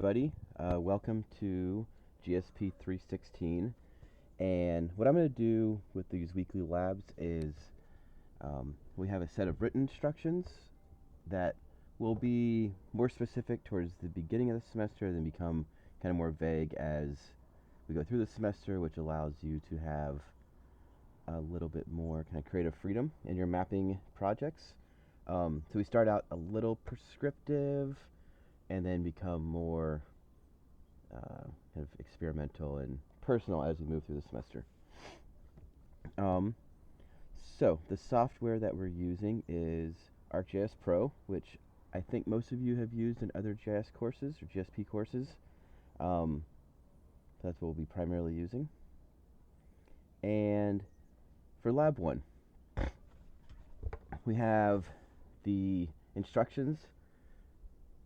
Buddy, welcome to GSP 316. And what I'm going to do with these weekly labs is we have a set of written instructions that will be more specific towards the beginning of the semester, then become kind of more vague as we go through the semester, which allows you to have a little bit more kind of creative freedom in your mapping projects. So we start out a little prescriptive and then become more kind of experimental and personal as we move through the semester. Um, so the software that we're using is ArcGIS Pro, which I think most of you have used in other JS courses or GSP courses. That's what we'll be primarily using. And for Lab 1, we have the instructions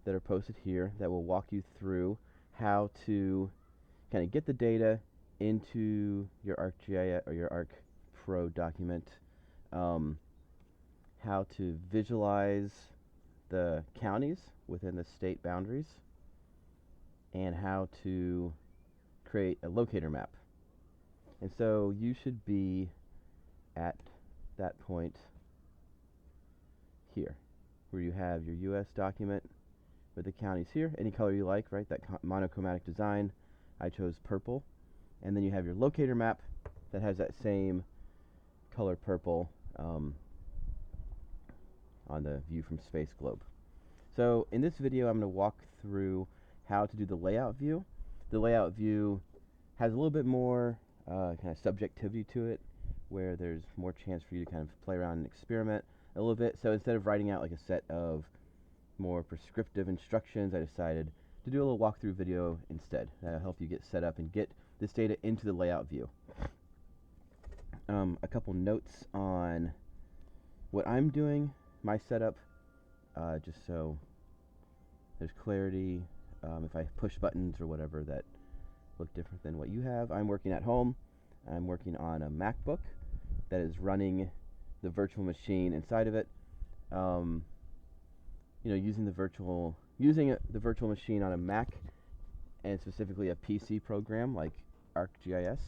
that are posted here that will walk you through how to kind of get the data into your ArcGIS or your Arc Pro document, how to visualize the counties within the state boundaries, and how to create a locator map. And so you should be at that point here, where you have your US document with the counties here, any color you like, right? That monochromatic design. I chose purple. And then you have your locator map that has that same color purple on the view from space globe. So in this video, I'm going to walk through how to do the layout view. The layout view has a little bit more kind of subjectivity to it, where there's more chance for you to kind of play around and experiment a little bit. So instead of writing out like a set of more prescriptive instructions, I decided to do a little walkthrough video instead. That'll help you get set up and get this data into the layout view. A couple notes on what I'm doing, my setup, just so there's clarity. If I push buttons or whatever that look different than what you have. I'm working at home. I'm working on a MacBook that is running the virtual machine inside of it. Using the virtual machine on a Mac, and specifically a PC program like ArcGIS,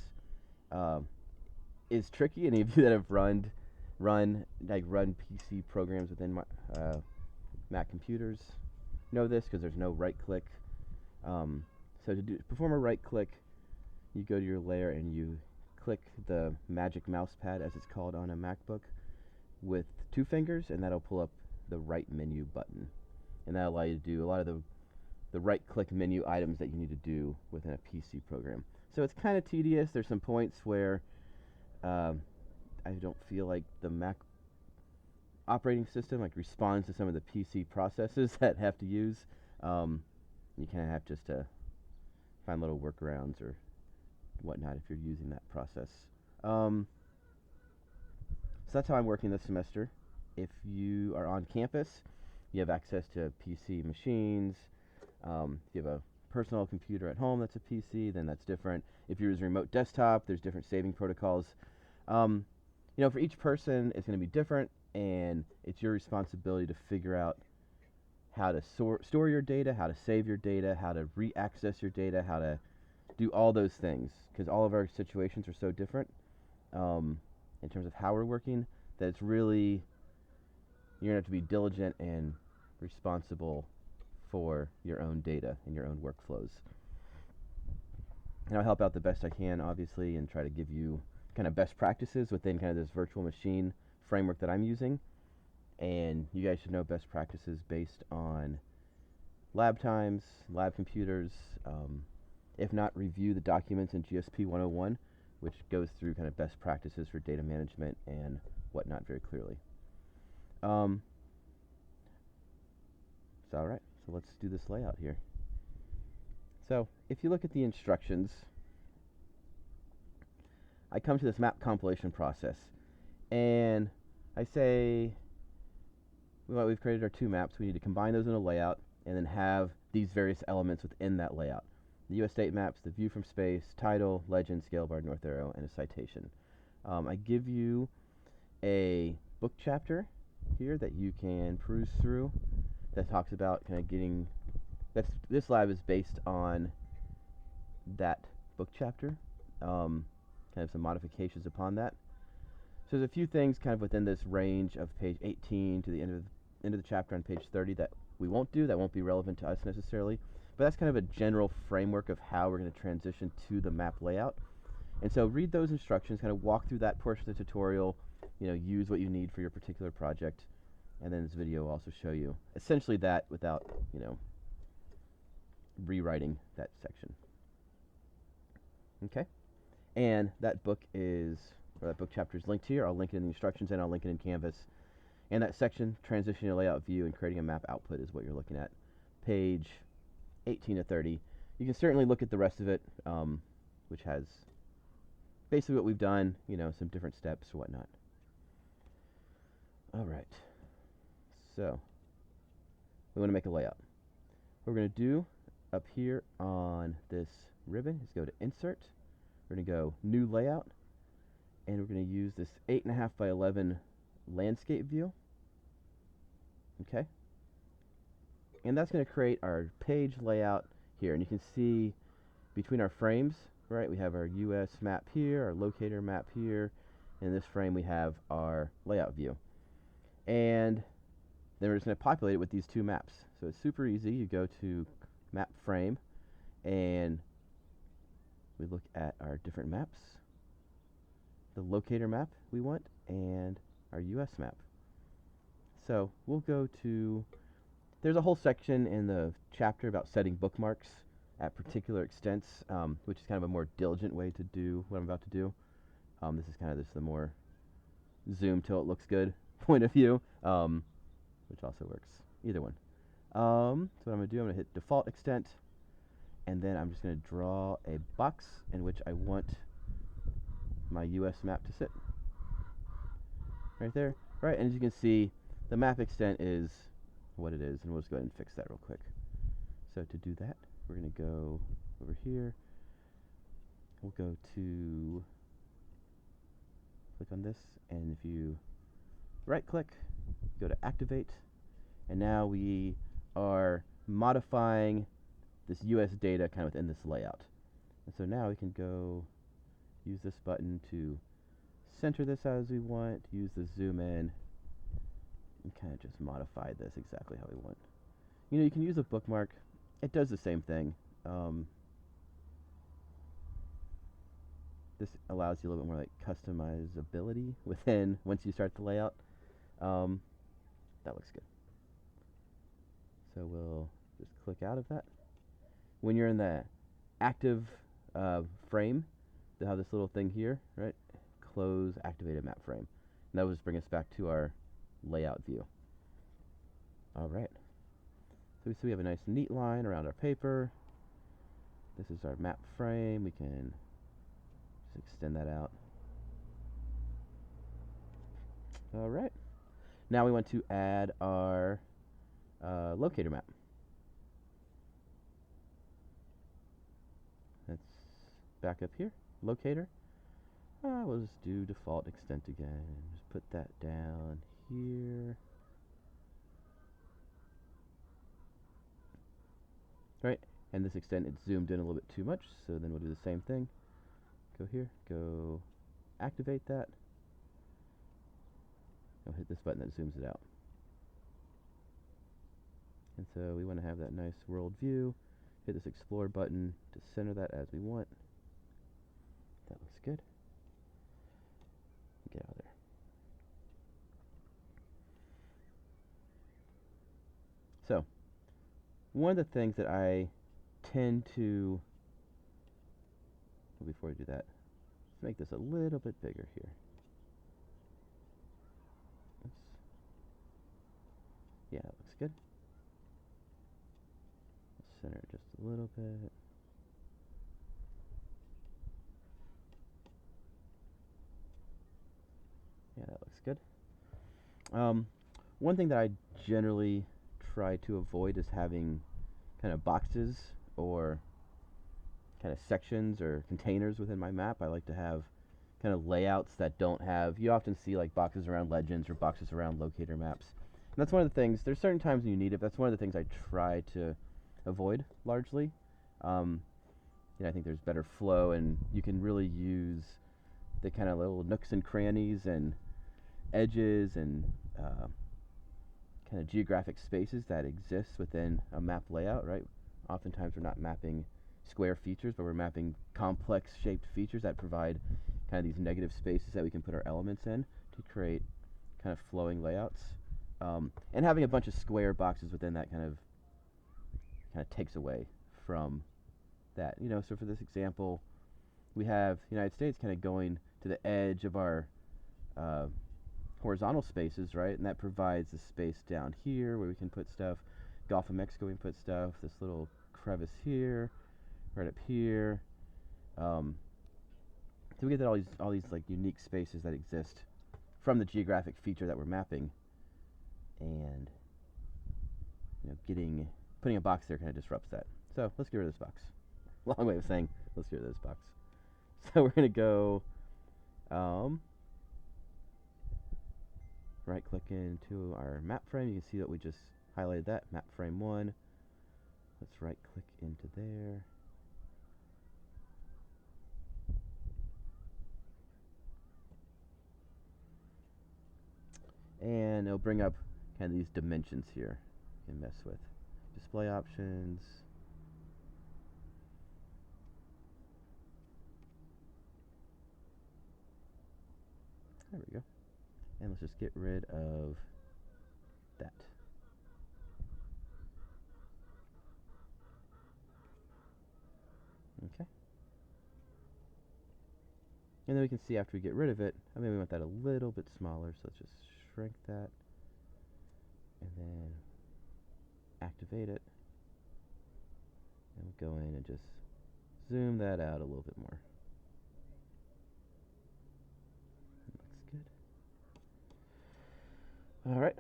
is tricky. Any of you that have run PC programs within Mac computers know this, because there's no right click. So to perform a right click, you go to your layer and you click the magic mouse pad, as it's called on a MacBook, with 2 fingers, and that'll pull up the right menu button, and that'll allow you to do a lot of the right click menu items that you need to do within a PC program. So it's kind of tedious. There's some points where I don't feel like the Mac operating system responds to some of the PC processes that have to use. You kind of have just to find little workarounds or whatnot if you're using that process. So that's how I'm working this semester. If you are on campus, you have access to PC machines. If you have a personal computer at home that's a PC, then that's different. If you're using a remote desktop, there's different saving protocols. For each person, it's going to be different, and it's your responsibility to figure out how to store your data, how to save your data, how to re-access your data, how to do all those things, because all of our situations are so different in terms of how we're working, that it's really, you're going to have to be diligent and responsible for your own data and your own workflows. And I'll help out the best I can, obviously, and try to give you kind of best practices within kind of this virtual machine framework that I'm using. And you guys should know best practices based on lab times, lab computers. If not, review the documents in GSP 101, which goes through kind of best practices for data management and whatnot very clearly. So all right, so let's do this layout here. So if you look at the instructions, I come to this map compilation process, and I say, we've created our 2 maps. We need to combine those in a layout and then have these various elements within that layout. The US state maps, the view from space, title, legend, scale bar, north arrow, and a citation. I give you a book chapter here that you can peruse through that talks about kind of getting this lab is based on that book chapter, kind of some modifications upon that. So there's a few things kind of within this range of page 18 to the end of the chapter on page 30 that we won't do, that won't be relevant to us necessarily. But that's kind of a general framework of how we're going to transition to the map layout. And so read those instructions, kind of walk through that portion of the tutorial, use what you need for your particular project. And then this video will also show you essentially that without, rewriting that section. Okay? And that book chapter is linked here. I'll link it in the instructions and I'll link it in Canvas. And that section, transitioning your layout view and creating a map output, is what you're looking at. Page 18 to 30. You can certainly look at the rest of it, which has basically what we've done, some different steps or whatnot. All right. So we want to make a layout. What we're going to do up here on this ribbon is go to Insert. We're going to go New Layout, and we're going to use this 8.5 by 11 landscape view. Okay. And that's going to create our page layout here. And you can see between our frames, right, we have our US map here, our locator map here. In this frame, we have our layout view. And then we're just going to populate it with these two maps. So it's super easy. You go to Map Frame, and we look at our different maps, the locator map we want, and our US map. So we'll go to, there's a whole section in the chapter about setting bookmarks at particular extents, which is kind of a more diligent way to do what I'm about to do. This is kind of the more zoom till it looks good point of view, which also works. Either one. So what I'm going to do, I'm going to hit Default Extent, and then I'm just going to draw a box in which I want my US map to sit. Right there. Right, and as you can see, the map extent is what it is, and we'll just go ahead and fix that real quick. So to do that, we're going to go over here. We'll go to, click on this, and if you right click, go to Activate, and now we are modifying this US data kind of within this layout. And so now we can go use this button to center this as we want, use the zoom in, and kind of just modify this exactly how we want. You can use a bookmark. It does the same thing. This allows you a little bit more like customizability within once you start the layout. That looks good. So we'll just click out of that. When you're in the active frame, they'll have this little thing here, right? Close activated map frame. And that will just bring us back to our layout view. All right. So we see we have a nice neat line around our paper. This is our map frame. We can just extend that out. All right. Now we want to add our locator map. Let's back up here. Locator. We'll just do default extent again. Just put that down here. Right, and this extent, it's zoomed in a little bit too much, so then we'll do the same thing. Go here, go activate that. I'll hit this button that zooms it out. And so we want to have that nice world view. Hit this explore button to center that as we want. That looks good. Get out of there. So, one of the things that I tend to, before we do that, let's make this a little bit bigger here. Oops. Yeah, that looks good. Let's center it just a little bit. Yeah, that looks good. One thing that I generally try to avoid is having kind of boxes or kind of sections or containers within my map. I like to have kind of layouts that don't have, you often see like boxes around legends or boxes around locator maps. And that's one of the things, there's certain times when you need it, but that's one of the things I try to avoid largely. I think there's better flow, and you can really use the kind of little nooks and crannies and edges and kind of geographic spaces that exist within a map layout, right? Oftentimes we're not mapping square features, but we're mapping complex shaped features that provide kind of these negative spaces that we can put our elements in to create kind of flowing layouts. And having a bunch of square boxes within that kind of takes away from that. So for this example, we have the United States kind of going to the edge of our horizontal spaces, right? And that provides the space down here where we can put stuff. Gulf of Mexico, we can put stuff. This little crevice here, right up here. So we get all these like unique spaces that exist from the geographic feature that we're mapping, and putting a box there kind of disrupts that. So let's get rid of this box. Long way of saying let's get rid of this box. So we're gonna go right click into our map frame. You can see that we just highlighted that, map frame 1. Let's right click into there. And it'll bring up kind of these dimensions here you can mess with. Display options. There we go. And let's just get rid of that. Okay. And then we can see after we get rid of it, maybe we want that a little bit smaller, so let's just shrink that. And then activate it. And we'll go in and just zoom that out a little bit more. Looks good. All right.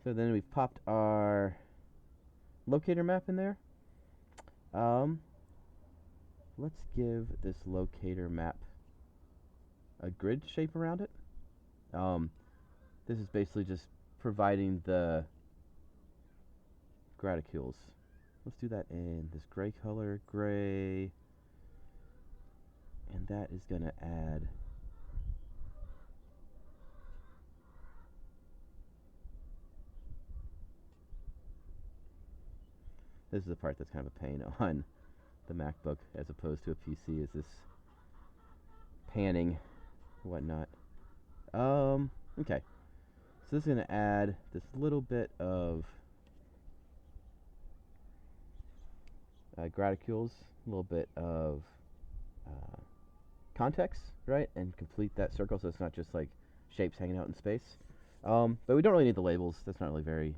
So then we've popped our locator map in there. Let's give this locator map a grid shape around it. This is basically just providing the graticules. Let's do that in this gray color, gray, and that is going to add this is the part that's kind of a pain on the MacBook as opposed to a PC, is this panning and whatnot. Okay. So this is going to add this little bit of graticules, a little bit of context, right? And complete that circle so it's not just like shapes hanging out in space. But we don't really need the labels. That's not really very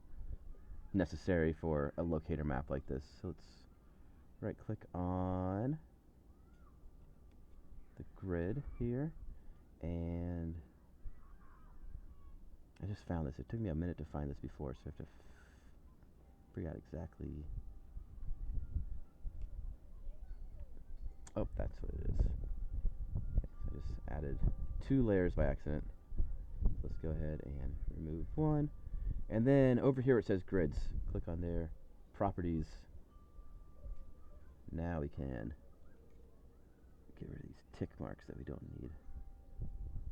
necessary for a locator map like this. So let's right click on the grid here, and I just found this. It took me a minute to find this before, so I have to figure out exactly. Oh, that's what it is. Okay, so I just added 2 layers by accident. So let's go ahead and remove one. And then over here it says grids. Click on there, properties. Now we can get rid of these tick marks that we don't need.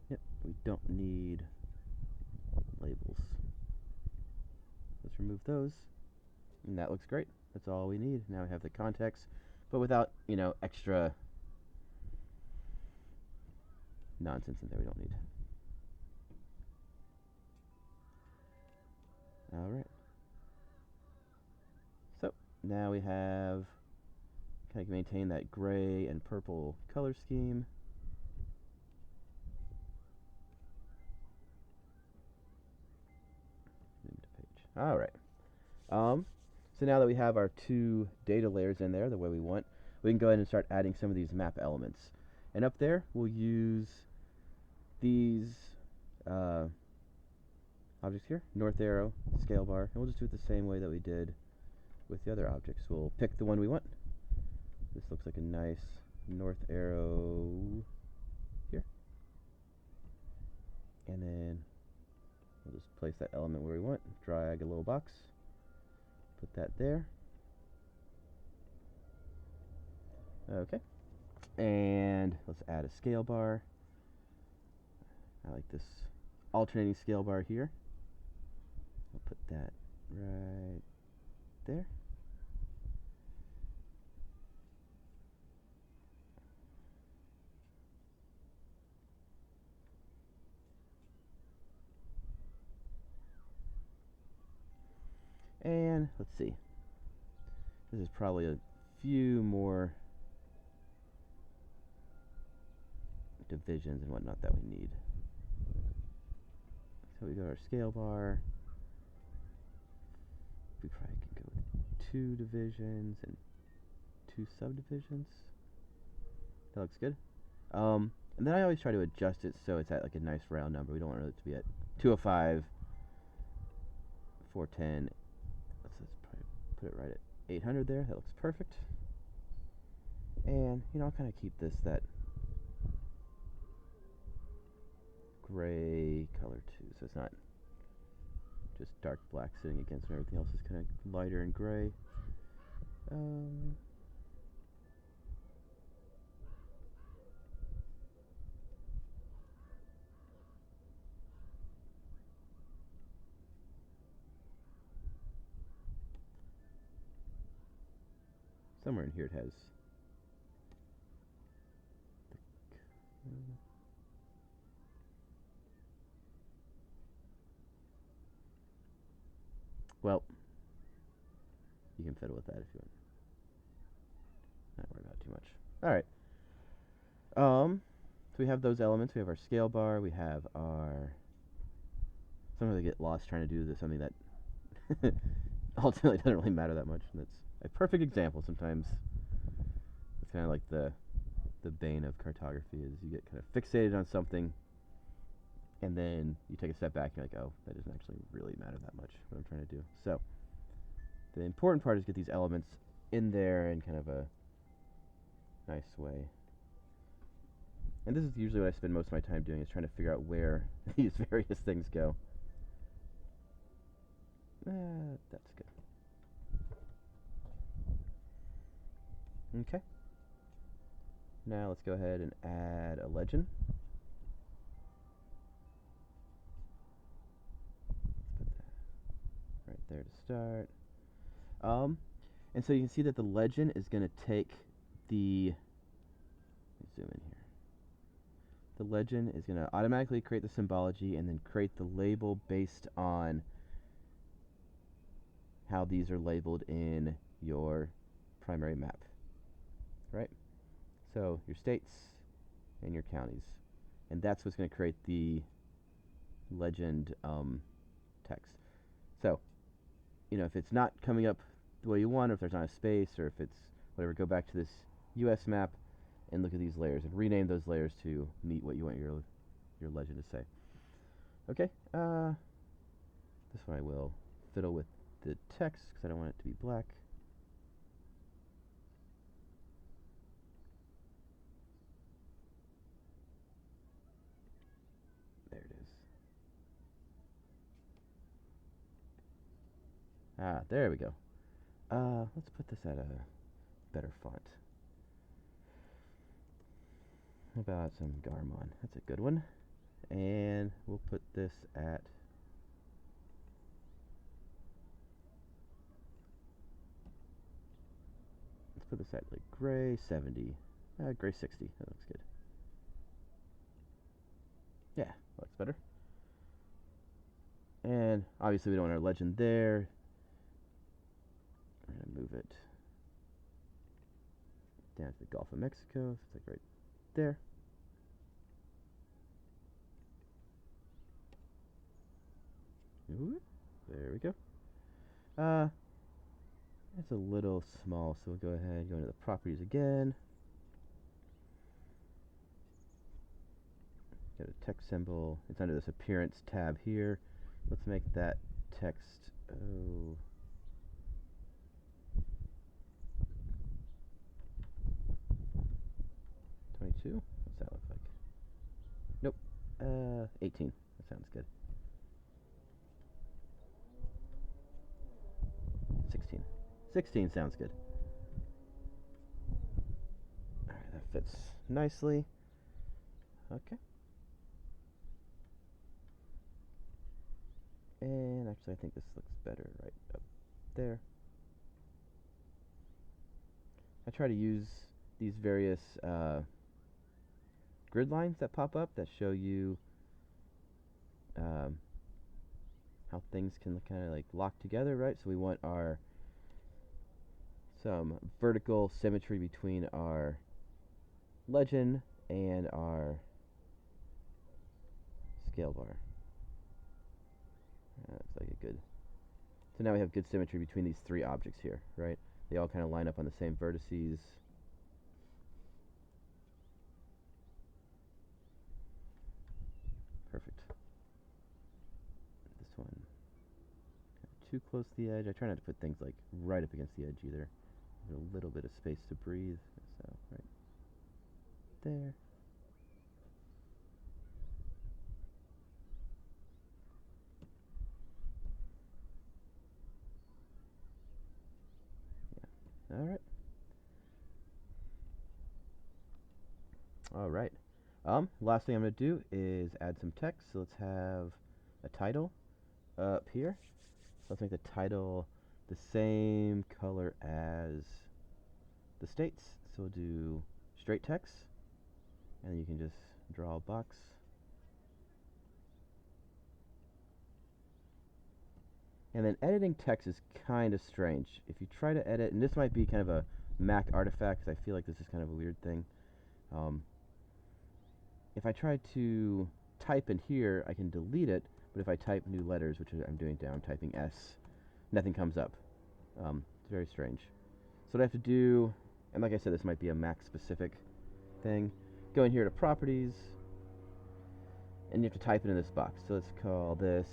Yep, we don't need labels. Let's remove those. And that looks great. That's all we need. Now we have the context, but without, extra nonsense in there we don't need. Alright. So, now we have kind of maintain that gray and purple color scheme. Alright. So now that we have our 2 data layers in there the way we want, we can go ahead and start adding some of these map elements. And up there, we'll use these objects here, north arrow, scale bar, and we'll just do it the same way that we did with the other objects. We'll pick the one we want. This looks like a nice north arrow here. And then we'll just place that element where we want, drag a little box, put that there, Okay. And let's add a scale bar. I like this alternating scale bar here. I'll put that right there. And let's see. This is probably a few more divisions and whatnot that we need. So we go to our scale bar. We probably can go with 2 divisions and 2 subdivisions. That looks good. And then I always try to adjust it so it's at like a nice round number. We don't want it to be at 205, 410. Let's probably put it right at 800 there. That looks perfect. And, I'll kind of keep this that gray color too, so it's not just dark black sitting against when everything else is kind of lighter and gray. Somewhere in here it has well, you can fiddle with that if you want. Not worry about it too much. Alright. So we have those elements. We have our scale bar. We have our... Sometimes I get lost trying to do this, something that ultimately doesn't really matter that much. And that's a perfect example. Sometimes it's kind of like the bane of cartography is you get kind of fixated on something, and then you take a step back and you're like, oh, that doesn't actually really matter that much, what I'm trying to do. So the important part is get these elements in there in kind of a nice way. And this is usually what I spend most of my time doing, is trying to figure out where these various things go. That's good. Okay. Now let's go ahead and add a legend. Let's put that right there to start. And so you can see that the legend is going to take the... Let me zoom in here. The legend is going to automatically create the symbology and then create the label based on how these are labeled in your primary map, right? So your states and your counties, and that's what's going to create the legend text. So, if it's not coming up the way you want, or if there's not a space, or if it's whatever, go back to this US map and look at these layers and rename those layers to meet what you want your legend to say. Okay, this one I will fiddle with the text because I don't want it to be black. There it is. There we go. Let's put this at a better font. How about some Garmon? That's a good one. And we'll put this at... Let's put this at like gray 70. Gray 60. That looks good. Yeah, looks better. And obviously we don't want our legend there. We're going to move it down to the Gulf of Mexico. So it's like right there. Ooh, there we go. It's a little small, so we'll go ahead and go into the properties again. Get a text symbol. It's under this appearance tab here. Let's make that text, 22? What's that look like? Nope. 18. That sounds good. 16. 16 sounds good. nicely. Okay. And actually, I think this looks better right up there. I try to use these various grid lines that pop up that show you um, how things can kind of like lock together, right? So we want some vertical symmetry between our legend and our scale bar. That's like a good. So now we have good symmetry between these three objects here, right? They all kind of line up on the same vertices. Perfect. This one too close to the edge. I try not to put things like right up against the edge either. A little bit of space to breathe. So right there. Yeah. All right. All right. Last thing I'm going to do is add some text. So let's have a title up here. Let's make the title the same color as the states. So we'll do straight text, and you can just draw a box. And then editing text is kind of strange. If you try to edit, and this might be kind of a Mac artifact, because I feel like this is kind of a weird thing. If I try to type in here, I can delete it, but if I type new letters, which I'm doing now, I'm typing S, nothing comes up. It's very strange. So what I have to do, and like I said, this might be a Mac specific thing, go in here to properties, and you have to type it in this box. So let's call this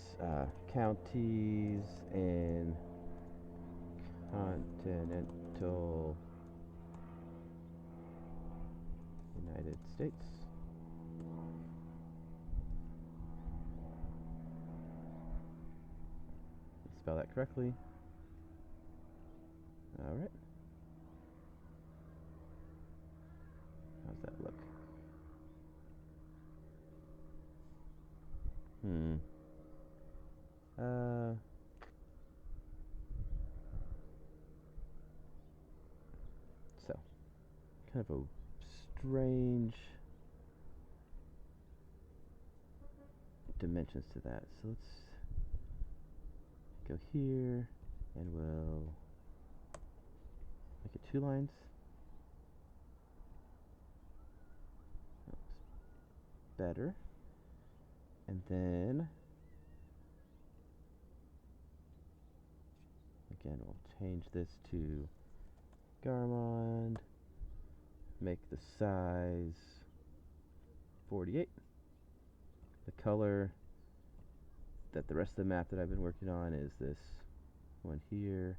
counties in continental United States. Spell that correctly. All right. How's that look? So, kind of a strange dimensions to that. So let's go here, and we'll make it 2 lines. That looks better. And then, again, we'll change this to Garamond, make the size 48. The color that the rest of the map that I've been working on is this one here,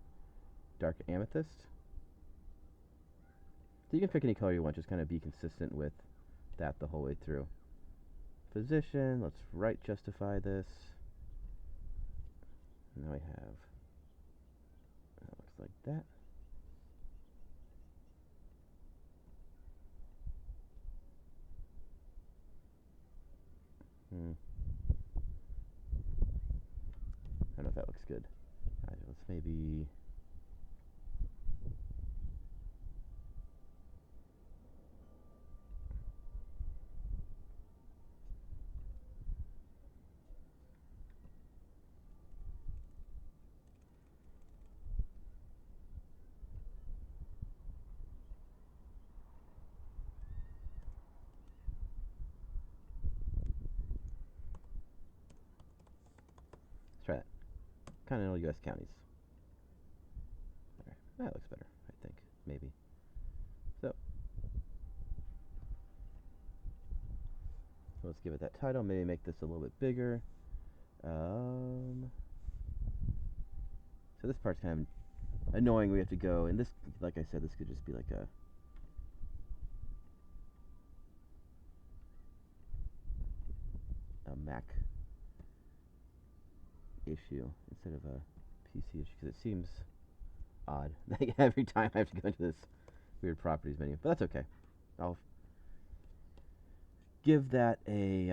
dark amethyst. So you can pick any color you want, just kind of be consistent with that the whole way through. Position, let's right justify this. Now we have, that looks like that. I don't know if that looks good. All right, let's maybe try that. Continental U.S. counties. All right, that looks better, I think, maybe. So let's give it that title. Maybe make this a little bit bigger. So this part's kind of annoying. We have to go, and this, like I said, this could just be like a Mac issue instead of a PC issue, because it seems odd. Every time I have to go into this weird properties menu, but that's okay. give that a,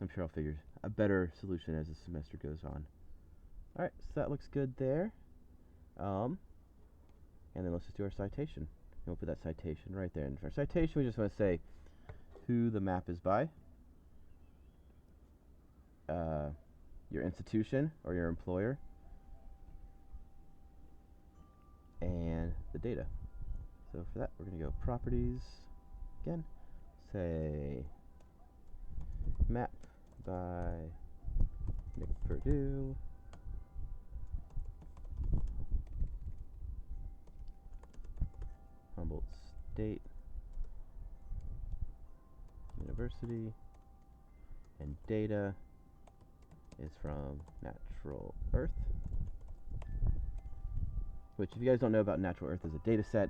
I'm sure I'll figure a better solution as the semester goes on. Alright, so that looks good there. And then let's just do our citation. And we'll put that citation right there. And for our citation, we just want to say who the map is by, your institution or your employer, and the data. So for that, we're going to go properties again, say map by Nick Purdue, Humboldt State University, and data is from Natural Earth, which if you guys don't know about Natural Earth as a data set,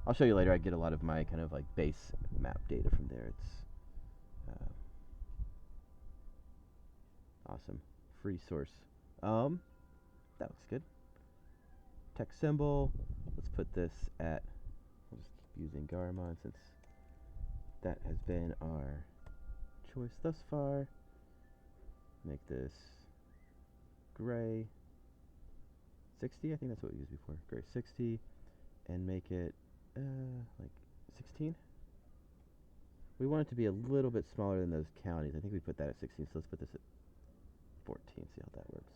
I'll show you later. I get a lot of my kind of like base map data from there. It's awesome. Free source. That looks good. Text symbol. Let's put this at, we'll just keep using Garamond since that has been our choice thus far. Make this gray 60. I think that's what we used before. Gray 60. And make it like 16. We want it to be a little bit smaller than those counties. I think we put that at 16, so let's put this at 14, see how that works.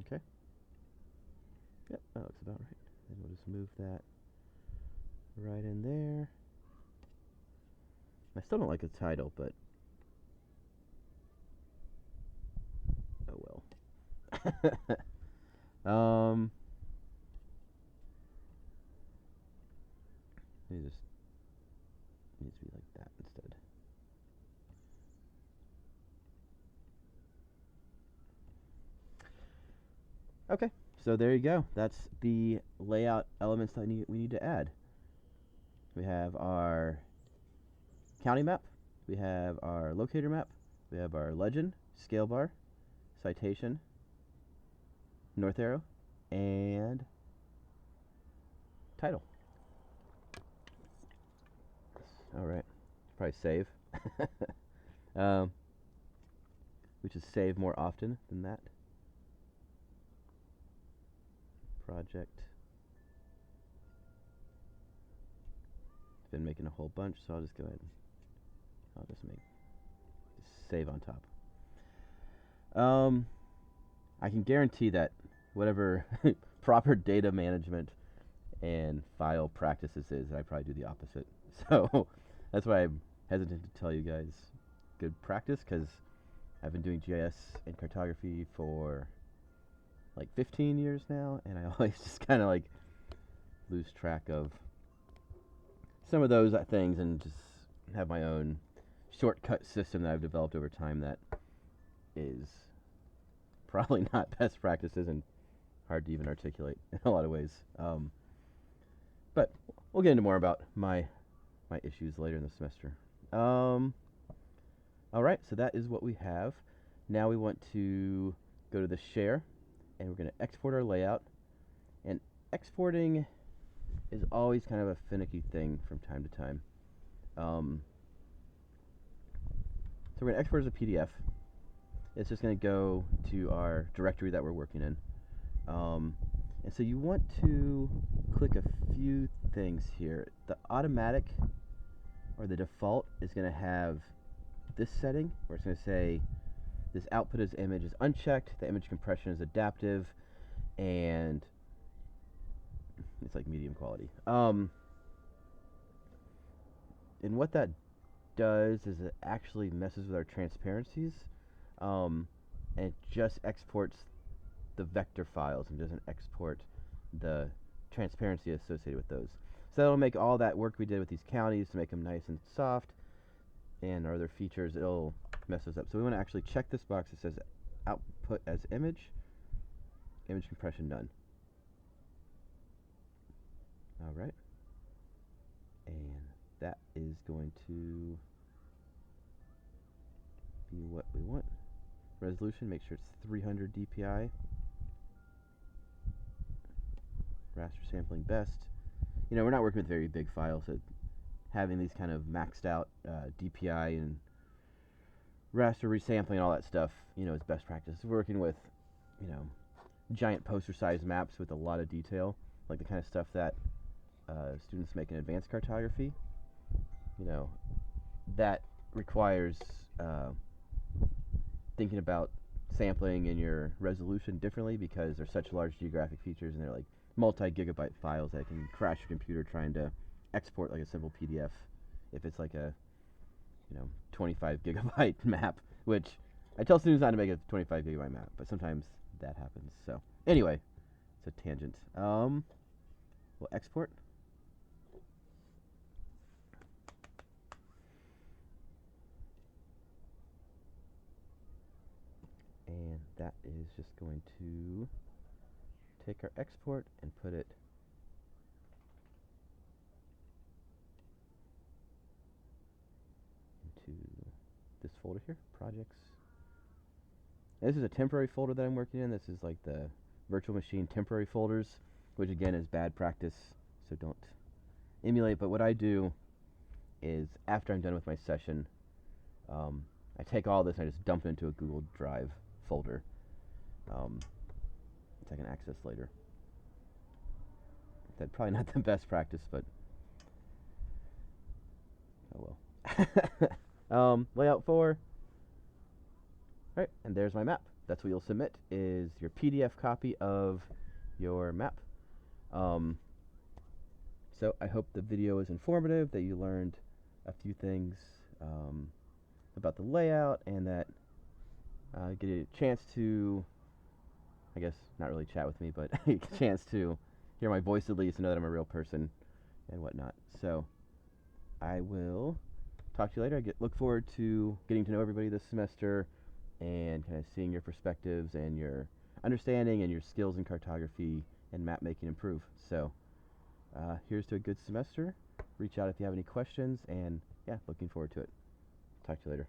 Okay. Yep, that looks about right. And we'll just move that right in there. I still don't like the title, but oh well. Maybe just needs to be like that instead. Okay, so there you go. That's the layout elements that we need to add. We have our county map, we have our locator map, we have our legend, scale bar, citation, north arrow, and title. Alright, probably save. We should save more often than that. Project. Been making a whole bunch, so I'll just go ahead and I'll just save on top. I can guarantee that whatever proper data management and file practices is, I probably do the opposite. So that's why I'm hesitant to tell you guys good practice, because I've been doing GIS and cartography for like 15 years now, and I always just kind of like lose track of some of those things and just have my own shortcut system that I've developed over time that is probably not best practices and hard to even articulate in a lot of ways. But we'll get into more about my issues later in the semester. Alright, so that is what we have. Now we want to go to the share, and we're going to export our layout. And exporting is always kind of a finicky thing from time to time. So we're going to export as a PDF. It's just going to go to our directory that we're working in. And so you want to click a few things here. The automatic or the default is going to have this setting where it's going to say this output as image is unchecked, the image compression is adaptive, and it's like medium quality. And what that does is it actually messes with our transparencies, and it just exports the vector files and doesn't export the transparency associated with those. So that'll make all that work we did with these counties to make them nice and soft, and our other features, it'll mess those up. So we want to actually check this box that says output as image compression none. Alright, and that is going to be what we want. Resolution, make sure it's 300 dpi. Raster sampling best. You know, we're not working with very big files, so having these kind of maxed out DPI and raster resampling and all that stuff, is best practice. Working with, giant poster size maps with a lot of detail, like the kind of stuff that students make in advanced cartography, that requires thinking about sampling and your resolution differently because they're such large geographic features and they're like multi-gigabyte files that can crash your computer trying to export like a simple PDF if it's like a 25 gigabyte map, which I tell students not to make a 25 gigabyte map, but sometimes that happens. So anyway, it's a tangent. We'll export. And that is just going to take our export and put it into this folder here, projects. And this is a temporary folder that I'm working in. This is like the virtual machine temporary folders, which again is bad practice, so don't emulate. But what I do is after I'm done with my session, I take all this and I just dump it into a Google Drive folder, which I can access later. That's probably not the best practice, but oh well. Layout 4. Alright, and there's my map. That's what you'll submit, is your PDF copy of your map. So I hope the video is informative, that you learned a few things about the layout, and that get a chance to, I guess, not really chat with me, but a chance to hear my voice at least and know that I'm a real person and whatnot. So I will talk to you later. I look forward to getting to know everybody this semester and kind of seeing your perspectives and your understanding and your skills in cartography and map making improve. So here's to a good semester. Reach out if you have any questions, and yeah, looking forward to it. Talk to you later.